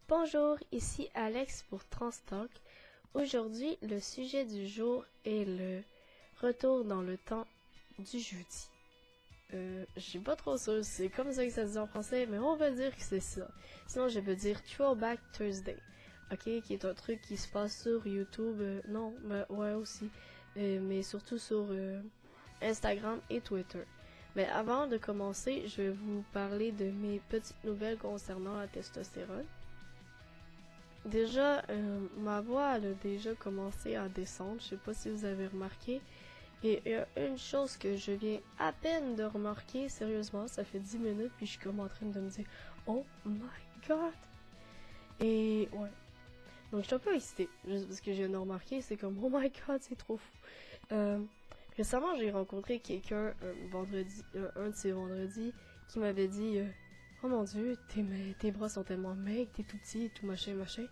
Bonjour, ici Alex pour Transtalk. Aujourd'hui, le sujet du jour est le retour dans le temps du jeudi. Je suis pas trop sûre, c'est comme ça que ça se dit en français, mais on va dire que c'est ça. Sinon, je veux dire Throwback Thursday, ok, qui est un truc qui se passe sur YouTube, non, mais ouais aussi, mais surtout sur Instagram et Twitter. Mais avant de commencer, je vais vous parler de mes petites nouvelles concernant la testostérone. Déjà, ma voix elle a déjà commencé à descendre, je sais pas si vous avez remarqué. Et il y a une chose que je viens à peine de remarquer, sérieusement, ça fait 10 minutes, puis je suis comme en train de me dire « Oh my God! » Et ouais. Donc je suis un peu excitée, juste parce que je viens de remarquer, c'est comme « Oh my God, c'est trop fou! » Récemment, j'ai rencontré quelqu'un un de ces vendredis, qui m'avait dit oh mon Dieu, tes bras sont tellement maigres, t'es tout petit, tout machin. Aujourd'hui,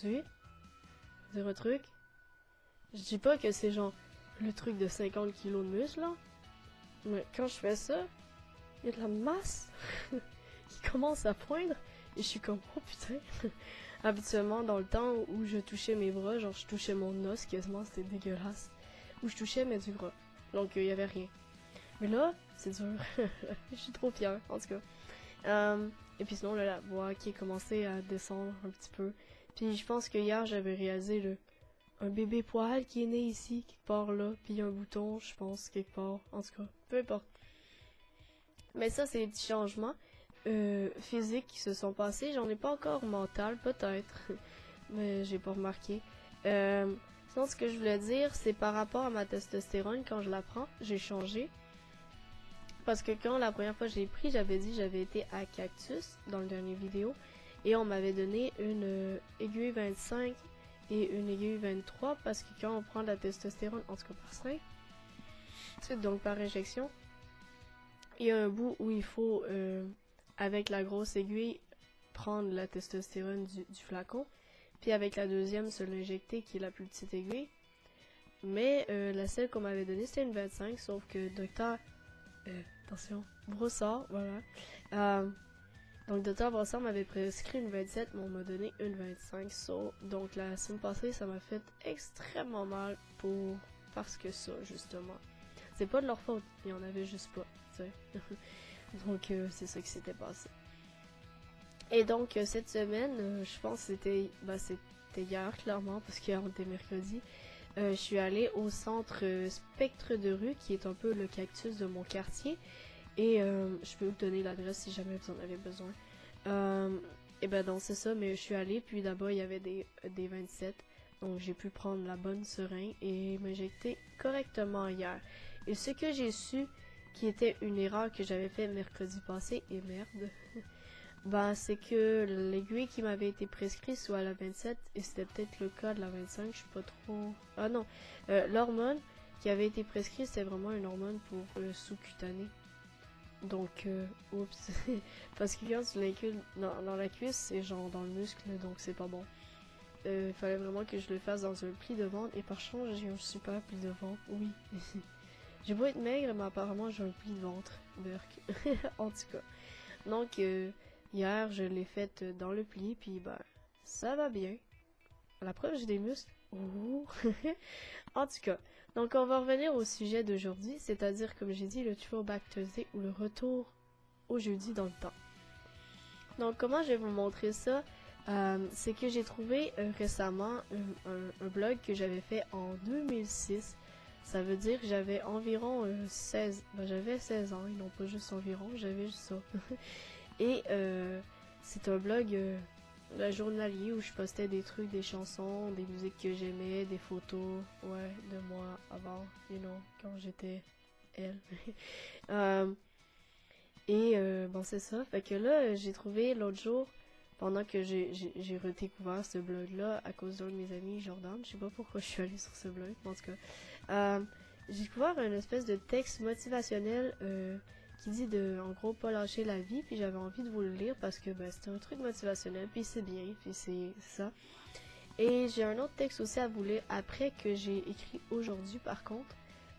je vais dire un truc. Je dis pas que c'est genre le truc de 50 kilos de muscle, là. Mais quand je fais ça, il y a de la masse qui commence à poindre. Et je suis comme, oh putain. Habituellement, dans le temps où je touchais mes bras, genre je touchais mon os quasiment, c'était dégueulasse. Où je touchais, mais du gras. Donc il y avait rien. Mais là, c'est dur. Je suis trop fière, en tout cas. Et puis sinon, là, la voix qui a commencé à descendre un petit peu. Puis je pense que hier, j'avais réalisé un bébé poil qui est né ici, quelque part là. Puis un bouton, je pense, quelque part. En tout cas, peu importe. Mais ça, c'est des petits changements physiques qui se sont passés. J'en ai pas encore mental, peut-être. Mais j'ai pas remarqué. Sinon, ce que je voulais dire, c'est par rapport à ma testostérone, quand je la prends, j'ai changé. Parce que quand la première fois que j'ai pris, j'avais dit j'avais été à Cactus dans le dernier vidéo et on m'avait donné une aiguille 25 et une aiguille 23 parce que quand on prend de la testostérone, en tout cas par 5, ensuite donc par injection, il y a un bout où il faut avec la grosse aiguille prendre la testostérone du flacon, puis avec la deuxième se l'injecter qui est la plus petite aiguille. Mais la celle qu'on m'avait donnée c'était une 25, sauf que docteur attention, Brossard, voilà. Donc, Dr. Brossard m'avait prescrit une 27, mais on m'a donné une 25. Donc, la semaine passée, ça m'a fait extrêmement mal parce que ça, justement. C'est pas de leur faute, il y en avait juste pas, tu sais. Donc, c'est ça qui s'était passé. Et donc, cette semaine, je pense que c'était hier, clairement, parce qu'hier, on était mercredi. Je suis allée au centre Spectre de rue, qui est un peu le cactus de mon quartier. Et je peux vous donner l'adresse si jamais vous en avez besoin. Et ben donc c'est ça, mais je suis allée, puis là-bas il y avait des 27. Donc j'ai pu prendre la bonne seringue et m'injecter correctement hier. Et ce que j'ai su, qui était une erreur que j'avais fait mercredi passé, et merde... Ben, c'est que l'aiguille qui m'avait été prescrite soit à la 27 et c'était peut-être le cas de la 25, je suis pas trop... Ah non, l'hormone qui avait été prescrite, c'était vraiment une hormone pour sous-cutané. Donc, oups. Parce que quand tu l'incules dans la cuisse, c'est genre dans le muscle, donc c'est pas bon. Il fallait vraiment que je le fasse dans un pli de ventre et par chance, j'ai un super pli de ventre, oui. J'ai beau être maigre, mais apparemment j'ai un pli de ventre, berk. En tout cas. Donc, hier, je l'ai faite dans le pli, puis ben, ça va bien. À la preuve, j'ai des muscles. Ouh. En tout cas, donc on va revenir au sujet d'aujourd'hui, c'est-à-dire, comme j'ai dit, le Throwback Thursday ou le retour au jeudi dans le temps. Donc, comment je vais vous montrer ça? C'est que j'ai trouvé récemment un blog que j'avais fait en 2006. Ça veut dire que j'avais environ 16... Ben, j'avais 16 ans, et non pas juste environ, j'avais juste ça. Et c'est un blog journalier où je postais des trucs, des chansons, des musiques que j'aimais, des photos, ouais, de moi avant, quand j'étais elle. Bon, c'est ça. Fait que là, j'ai trouvé l'autre jour, pendant que j'ai redécouvert ce blog-là à cause d'un de mes amis, Jordan. Je sais pas pourquoi je suis allée sur ce blog, en tout cas. J'ai découvert une espèce de texte motivationnel qui dit de, en gros, pas lâcher la vie, puis j'avais envie de vous le lire parce que ben, c'était un truc motivationnel, puis c'est bien, puis c'est ça. Et j'ai un autre texte aussi à vous lire après que j'ai écrit aujourd'hui, par contre,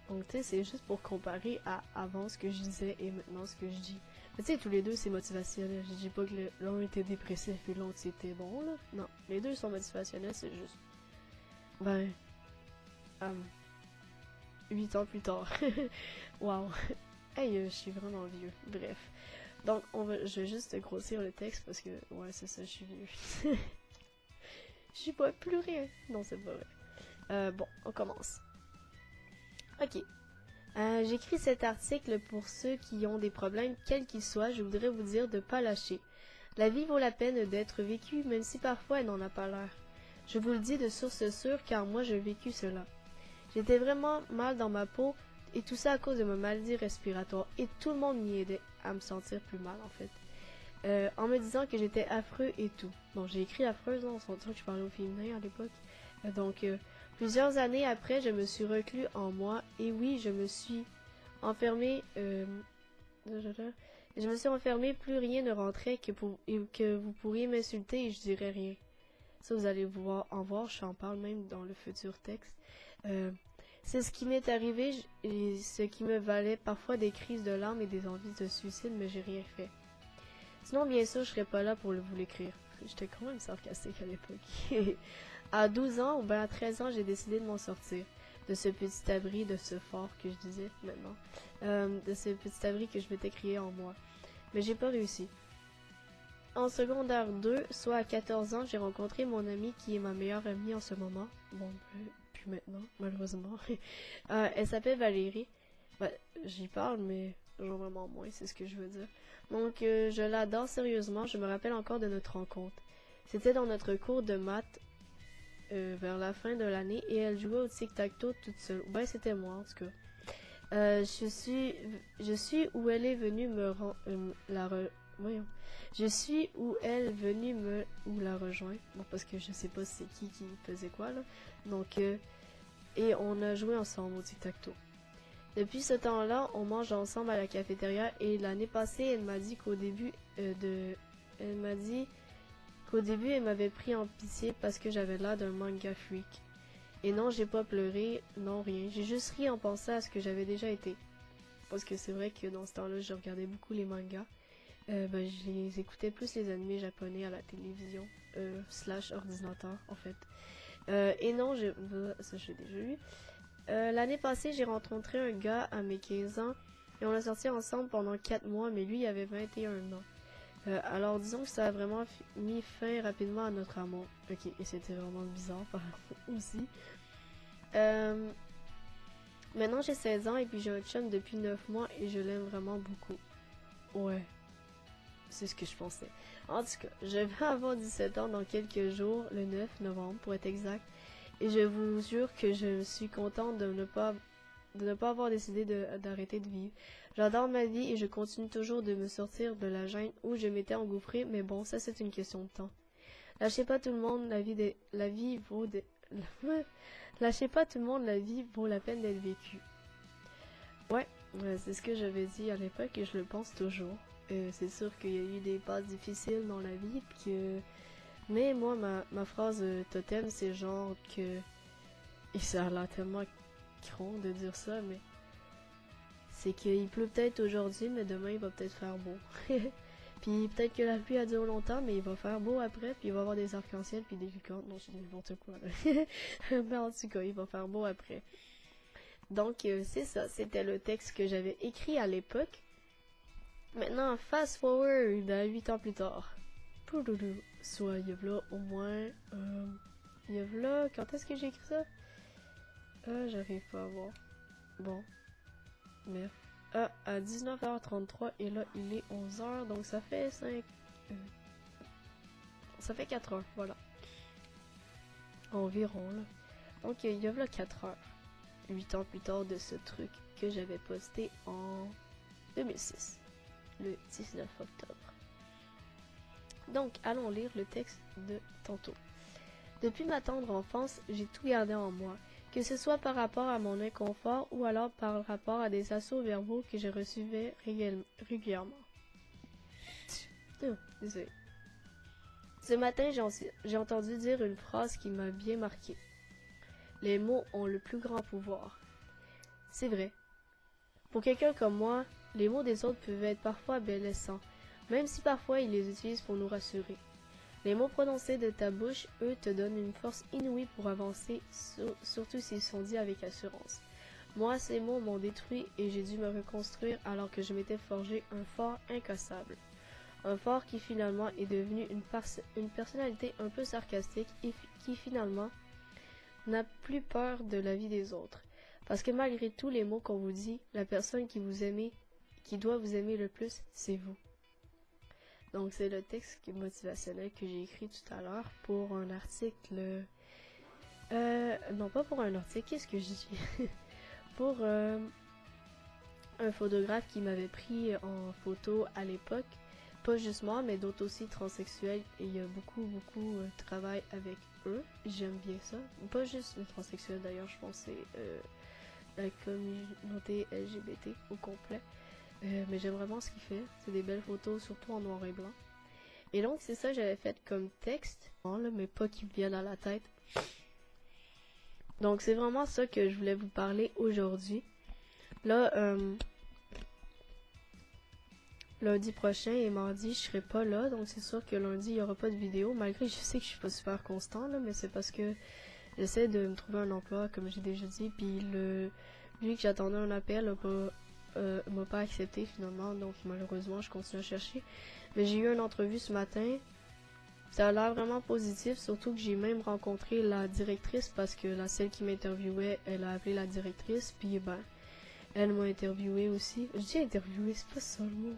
Donc, tu sais, c'est juste pour comparer à avant ce que je disais et maintenant ce que je dis. Mais tu sais, tous les deux, c'est motivationnel. Je dis pas que l'un était dépressif et l'autre c'était bon, là. Non, les deux sont motivationnels, c'est juste. Ben, 8 ans plus tard. Wow. Hey, je suis vraiment vieux. Bref. Donc, je vais juste grossir le texte parce que, ouais, c'est ça, je suis vieux. Je suis pas plus rien. Non, c'est pas vrai. Bon, on commence. Ok. J'écris cet article pour ceux qui ont des problèmes, quels qu'ils soient. Je voudrais vous dire de pas lâcher. La vie vaut la peine d'être vécue, même si parfois elle n'en a pas l'air. Je vous le dis de source sûre, car moi j'ai vécu cela. J'étais vraiment mal dans ma peau, et tout ça à cause de ma maladie respiratoire, et tout le monde m'y aidait à me sentir plus mal en fait. En me disant que j'étais affreux et tout. Bon, j'ai écrit affreuse, on s'entend que je parlais au féminin à l'époque. Donc, plusieurs années après, je me suis reclus en moi, et oui, je me suis enfermée, je me suis enfermée, plus rien ne rentrait et que vous pourriez m'insulter et je dirais rien. Ça, vous allez en voir, je t'en parle même dans le futur texte. C'est ce qui m'est arrivé et ce qui me valait parfois des crises de larmes et des envies de suicide, mais j'ai rien fait. Sinon, bien sûr, je serais pas là pour vous l'écrire. J'étais quand même sarcastique à l'époque. À 12 ans ou bien à 13 ans, j'ai décidé de m'en sortir. De ce petit abri, de ce fort que je disais maintenant. De ce petit abri que je m'étais créé en moi. Mais j'ai pas réussi. En secondaire 2, soit à 14 ans, j'ai rencontré mon amie qui est ma meilleure amie en ce moment. Bon, plus maintenant, malheureusement. Elle s'appelle Valérie. Ben, j'y parle, mais genre vraiment moins, c'est ce que je veux dire. Donc, je l'adore sérieusement, je me rappelle encore de notre rencontre. C'était dans notre cours de maths vers la fin de l'année et elle jouait au tic-tac-toe toute seule. Ben, c'était moi, en tout cas. Je suis où elle est venue me voyons. Je suis où elle est venue ou la rejoindre. Bon, parce que je sais pas c'est qui faisait quoi, là. Donc, et on a joué ensemble au tic-tac-toe. Depuis ce temps-là, on mange ensemble à la cafétéria et l'année passée, elle m'a dit qu'au début elle m'avait pris en pitié parce que j'avais l'air d'un manga freak. Et non, j'ai pas pleuré, non rien. J'ai juste ri en pensant à ce que j'avais déjà été. Parce que c'est vrai que dans ce temps-là, je regardais beaucoup les mangas. Je les écoutais plus les animés japonais à la télévision, / ordinateur en fait. Et non, ça j'ai déjà lu. L'année passée, j'ai rencontré un gars à mes 15 ans et on a sorti ensemble pendant 4 mois, mais lui il avait 21 ans. Alors disons que ça a vraiment mis fin rapidement à notre amour. Ok, et c'était vraiment bizarre aussi. Maintenant j'ai 16 ans et puis j'ai un chum depuis 9 mois et je l'aime vraiment beaucoup. Ouais, c'est ce que je pensais. En tout cas, je vais avoir 17 ans dans quelques jours, le 9 novembre pour être exact. Et je vous jure que je suis contente de ne pas avoir décidé d'arrêter de vivre. J'adore ma vie et je continue toujours de me sortir de la gêne où je m'étais engouffrée, mais bon, ça c'est une question de temps. Lâchez pas tout le monde, lâchez pas tout le monde, la vie vaut la peine d'être vécue. Ouais, c'est ce que j'avais dit à l'époque et je le pense toujours. C'est sûr qu'il y a eu des passes difficiles dans la vie, mais moi, ma phrase totem, c'est genre que... Et ça a l'air tellement con de dire ça, mais... C'est qu'il pleut peut-être aujourd'hui, mais demain, il va peut-être faire beau. Puis peut-être que la pluie a duré longtemps, mais il va faire beau après, puis il va y avoir des arcs-en-ciel, puis des licornes. Non, c'est n'importe quoi, là. Mais en tout cas, il va faire beau après. Donc, c'est ça. C'était le texte que j'avais écrit à l'époque. Maintenant, fast forward à 8 ans plus tard. Soit, il y a là au moins... il y a là... Quand est-ce que j'ai écrit ça? J'arrive pas à voir. Bon. Merde. À 19h33 et là, il est 11h, donc ça fait 5... ça fait 4 heures, voilà. Environ, là. Donc, il y a là 4 heures. 8 ans plus tard de ce truc que j'avais posté en 2006. Le 19 octobre. Donc, allons lire le texte de tantôt. Depuis ma tendre enfance, j'ai tout gardé en moi, que ce soit par rapport à mon inconfort ou alors par rapport à des assauts verbaux que je recevais régulièrement. Désolé. Ce matin, j'ai entendu dire une phrase qui m'a bien marqué. Les mots ont le plus grand pouvoir. C'est vrai. Pour quelqu'un comme moi, les mots des autres peuvent être parfois blessants, même si parfois ils les utilisent pour nous rassurer. Les mots prononcés de ta bouche, eux, te donnent une force inouïe pour avancer, surtout s'ils sont dits avec assurance. Moi, ces mots m'ont détruit et j'ai dû me reconstruire alors que je m'étais forgé un fort incassable. Un fort qui finalement est devenu une personnalité un peu sarcastique et qui finalement n'a plus peur de la vie des autres. Parce que malgré tous les mots qu'on vous dit, la personne qui doit vous aimer le plus, c'est vous. Donc c'est le texte motivationnel que j'ai écrit tout à l'heure pour un article... non, pas pour un article, qu'est-ce que je dis? Pour un photographe qui m'avait pris en photo à l'époque. Pas juste moi, mais d'autres aussi transsexuels. Et il y a beaucoup de travail avec eux. J'aime bien ça. Pas juste les transsexuels d'ailleurs, je pense que c'est la communauté LGBT au complet. Mais j'aime vraiment ce qu'il fait. C'est des belles photos, surtout en noir et blanc. Et donc, c'est ça que j'avais fait comme texte. Mais pas qui me viennent à la tête. Donc, c'est vraiment ça que je voulais vous parler aujourd'hui. Là, lundi prochain et mardi, je serai pas là. Donc, c'est sûr que lundi, il y aura pas de vidéo. Malgré que je sais que je suis pas super constant, là. Mais c'est parce que j'essaie de me trouver un emploi, comme j'ai déjà dit. Puis, lui que j'attendais un appel m'a pas accepté finalement. Donc, malheureusement, je continue à chercher. Mais j'ai eu une entrevue ce matin. Ça a l'air vraiment positif, surtout que j'ai même rencontré la directrice parce que celle qui m'interviewait, elle a appelé la directrice, puis ben, elle m'a interviewé aussi. Je dis interviewé, c'est pas ça le mot.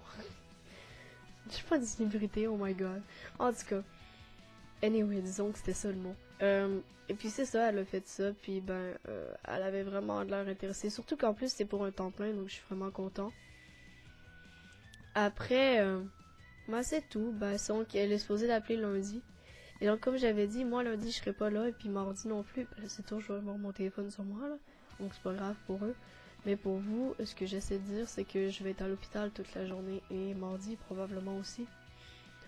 Je suis pas une célébrité, oh my god. En tout cas, anyway, disons que c'était ça le mot. Et puis c'est ça, elle a fait ça, puis ben, elle avait vraiment l'air intéressée. Surtout qu'en plus, c'est pour un temps plein, donc je suis vraiment content. Après... ben c'est tout, ben donc elle est supposée d'appeler lundi. Et donc comme j'avais dit, moi lundi je serai pas là et puis mardi non plus. Ben, c'est toujours je vais avoir mon téléphone sur moi là. Donc c'est pas grave pour eux. Mais pour vous, ce que j'essaie de dire c'est que je vais être à l'hôpital toute la journée et mardi probablement aussi.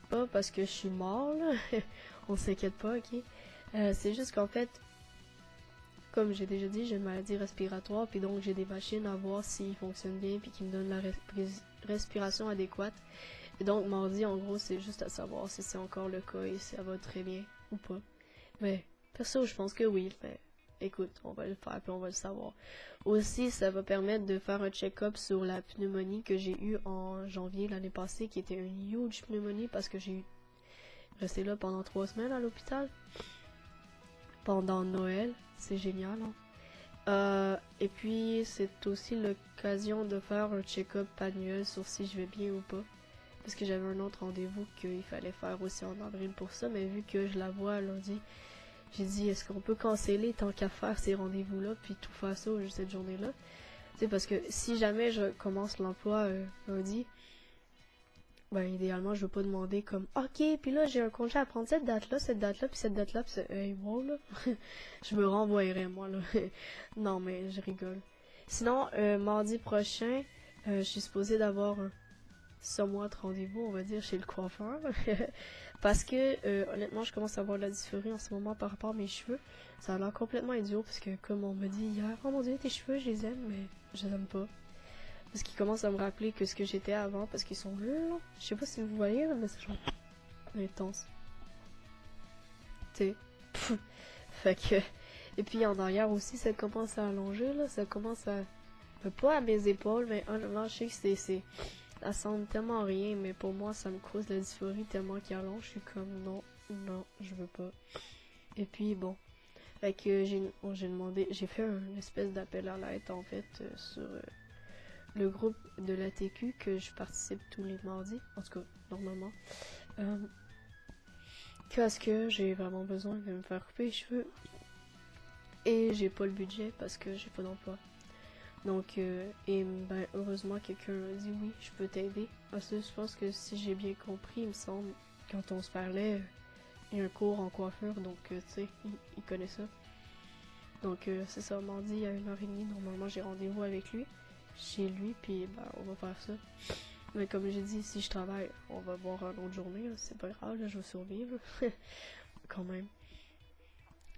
Pas parce que je suis mort là. On s'inquiète pas, ok? C'est juste qu'en fait, comme j'ai déjà dit, j'ai une maladie respiratoire puis donc j'ai des machines à voir s'ils fonctionnent bien puis qui me donnent la respiration adéquate. Et donc, mardi, en gros, c'est juste à savoir si c'est encore le cas et si ça va très bien ou pas. Mais, perso, je pense que oui. Mais, écoute, on va le faire puis on va le savoir. Aussi, ça va permettre de faire un check-up sur la pneumonie que j'ai eue en janvier l'année passée, qui était une huge pneumonie parce que j'ai resté là pendant 3 semaines à l'hôpital. Pendant Noël. C'est génial, hein? Et puis, c'est aussi l'occasion de faire un check-up annuel sur si je vais bien ou pas. Parce que j'avais un autre rendez-vous qu'il fallait faire aussi en avril pour ça, mais vu que je la vois lundi, j'ai dit est-ce qu'on peut canceller tant qu'à faire ces rendez-vous-là, puis tout faire ça juste cette journée-là. Tu sais, parce que si jamais je commence l'emploi lundi, ben idéalement je veux pas demander comme ok, puis là j'ai un congé à prendre cette date-là, puis cette date-là, puis hey, wow, là. Je me renvoyerais moi là. Non mais je rigole. Sinon, mardi prochain, je suis supposée d'avoir somewhat rendez-vous, on va dire, chez le coiffeur. Parce que, honnêtement, je commence à avoir de la dysphorie en ce moment par rapport à mes cheveux. Ça a l'air complètement idiot, parce que, comme on m'a dit hier, oh mon dieu, tes cheveux, je les aime, mais je les aime pas. Parce qu'ils commencent à me rappeler que ce que j'étais avant, parce qu'ils sont longs. Je sais pas si vous voyez, mais c'est genre intense. Tu sais. Fait que... Et puis en arrière aussi, ça commence à allonger, là. Ça commence à... Pas à mes épaules, mais honnêtement, je sais que c'est... Ça semble tellement rien, mais pour moi, ça me cause de la dysphorie tellement qu'il allonge. Je suis comme, non, je veux pas. Et puis, bon. Fait que j'ai fait une espèce d'appel à l'aide, en fait, sur le groupe de l'ATQ que je participe tous les mardis. En tout cas, normalement. Parce que j'ai vraiment besoin de me faire couper les cheveux. Et j'ai pas le budget parce que j'ai pas d'emploi. Donc, ben, heureusement, quelqu'un a dit oui, je peux t'aider. Parce que je pense que si j'ai bien compris, il me semble, quand on se parlait, il y a un cours en coiffure, donc, tu sais, il connaît ça. Donc, c'est ça, mardi à 1h30, normalement, j'ai rendez-vous avec lui, chez lui, puis, ben, on va faire ça. Mais comme j'ai dit, si je travaille, on va voir une autre journée, c'est pas grave, là, je vais survivre. Quand même.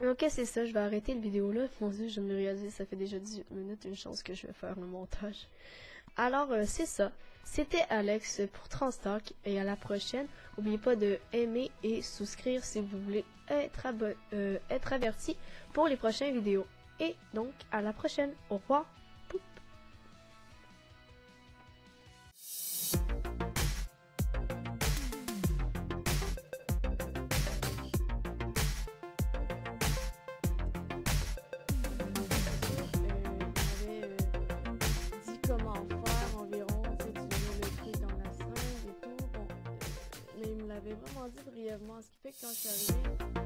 Ok, c'est ça, je vais arrêter la vidéo là. Mon Dieu, je me réalise, ça fait déjà 18 minutes, une chance que je vais faire le montage. Alors, c'est ça. C'était Alex pour Transtalk et à la prochaine. N'oubliez pas de aimer et souscrire si vous voulez être averti pour les prochaines vidéos. Et donc, à la prochaine. Au revoir. Poup. Dit comment faire environ, tu sais, tu mets le truc dans la seringue et tout. Bon, mais il me l'avait vraiment dit brièvement, ce qui fait que quand je suis arrivée,